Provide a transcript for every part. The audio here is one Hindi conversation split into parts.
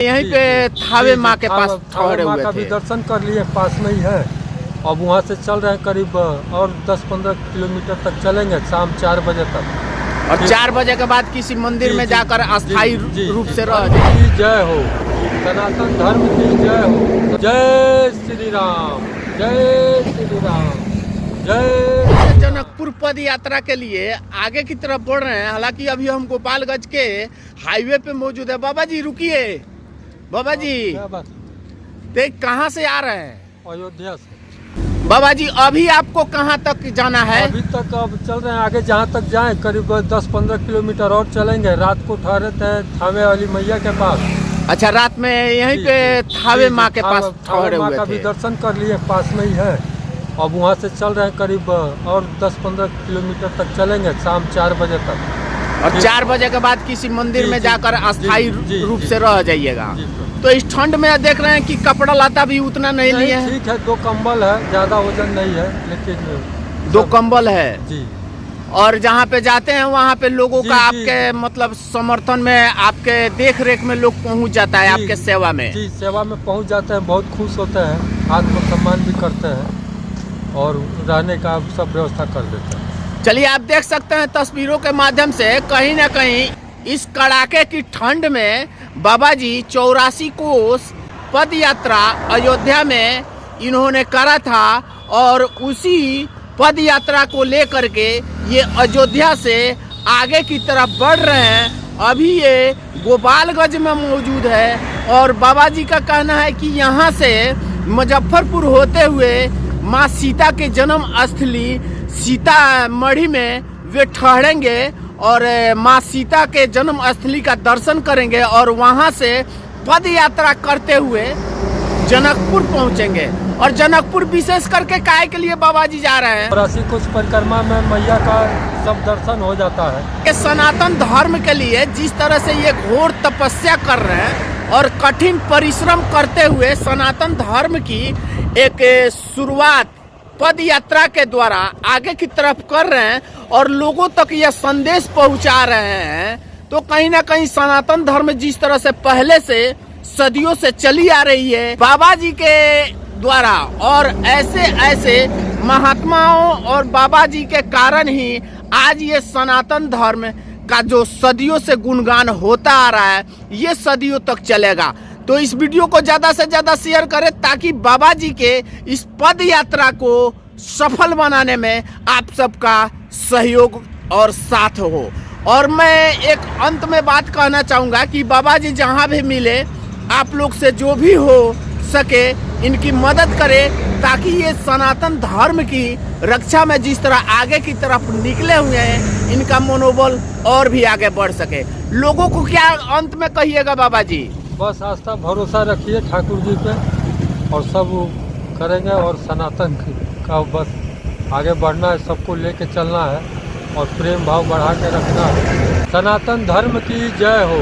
यहीं पे थावे माँ के पास ठहरे हुए का भी थे। दर्शन कर लिए, पास में ही है। अब वहाँ से चल रहे हैं करीब और 10-15 किलोमीटर तक चलेंगे, शाम 4 बजे तक। और 4 बजे के बाद किसी मंदिर में जाकर अस्थायी रूप से रह धर्म की जय हो, सनातन धर्म की जय हो। जय श्री राम, जय श्री राम, जय। जनकपुर पद यात्रा के लिए आगे की तरफ बढ़ रहे हैं। हालांकि अभी हम गोपालगंज के हाईवे पे मौजूद है। बाबा जी रुकिए, बाबा जी देख कहाँ से आ रहे हैं? अयोध्या से। बाबा जी अभी आपको कहाँ तक जाना है? अभी तक अब चल रहे हैं, आगे जहाँ तक जाएं करीब 10-15 किलोमीटर और चलेंगे। रात को ठहरे थे थावे वाली मैया के पास। अच्छा, रात में यहीं पे थावे माँ के पास ठहरे हुए थे। का भी दर्शन कर लिए, पास में ही है। अब वहाँ से चल रहे हैं करीब और 10-15 किलोमीटर तक चलेंगे, शाम 4 बजे तक। और 4 बजे के बाद किसी मंदिर में जाकर अस्थायी रूप से रह जाइएगा। तो इस ठंड में देख रहे हैं कि कपड़ा लाता भी उतना नहीं लिए हैं। ठीक है, 2 कंबल है, ज्यादा वजन नहीं है, लेकिन 2 कंबल है जी। और जहाँ पे जाते हैं वहाँ पे लोगों का आपके मतलब समर्थन में, आपके देख रेख में लोग पहुँच जाता है आपके सेवा में। जी, सेवा में पहुँच जाते हैं, बहुत खुश होते हैं, आत्मसम्मान भी करते हैं और रहने का सब व्यवस्था कर देते हैं। चलिए, आप देख सकते हैं तस्वीरों के माध्यम से कहीं ना कहीं इस कड़ाके की ठंड में बाबा जी 84 कोस पद यात्रा अयोध्या में इन्होंने करा था और उसी पद यात्रा को लेकर के ये अयोध्या से आगे की तरफ बढ़ रहे हैं। अभी ये गोपालगंज में मौजूद है और बाबा जी का कहना है कि यहाँ से मुजफ्फरपुर होते हुए माँ सीता के जन्म स्थली सीतामढ़ी में वे ठहरेंगे और माँ सीता के जन्म स्थली का दर्शन करेंगे और वहाँ से पद यात्रा करते हुए जनकपुर पहुँचेंगे। और जनकपुर विशेष करके काहे के लिए बाबा जी जा रहे हैं? 84 कोस परिक्रमा में मैया का सब दर्शन हो जाता है। कि सनातन धर्म के लिए जिस तरह से ये घोर तपस्या कर रहे हैं और कठिन परिश्रम करते हुए सनातन धर्म की एक शुरुआत पद यात्रा के द्वारा आगे की तरफ कर रहे हैं और लोगों तक यह संदेश पहुंचा रहे हैं, तो कहीं ना कहीं सनातन धर्म जिस तरह से पहले से सदियों से चली आ रही है बाबा जी के द्वारा, और ऐसे ऐसे महात्माओं और बाबा जी के कारण ही आज ये सनातन धर्म का जो सदियों से गुणगान होता आ रहा है ये सदियों तक चलेगा। तो इस वीडियो को ज़्यादा से ज़्यादा शेयर करें ताकि बाबा जी के इस पद यात्रा को सफल बनाने में आप सबका सहयोग और साथ हो। और मैं एक अंत में बात कहना चाहूँगा कि बाबा जी जहाँ भी मिले आप लोग से जो भी हो सके इनकी मदद करें ताकि ये सनातन धर्म की रक्षा में जिस तरह आगे की तरफ निकले हुए हैं इनका मनोबल और भी आगे बढ़ सके। लोगों को क्या अंत में कहिएगा बाबा जी? बस आस्था भरोसा रखिए ठाकुर जी पे और सब करेंगे और सनातन का बस आगे बढ़ना है, सबको लेके चलना है और प्रेम भाव बढ़ा के रखना है। सनातन धर्म की जय हो,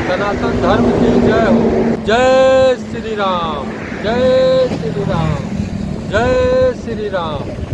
सनातन धर्म की जय हो। जय श्री राम, जय श्री राम, जय श्री राम।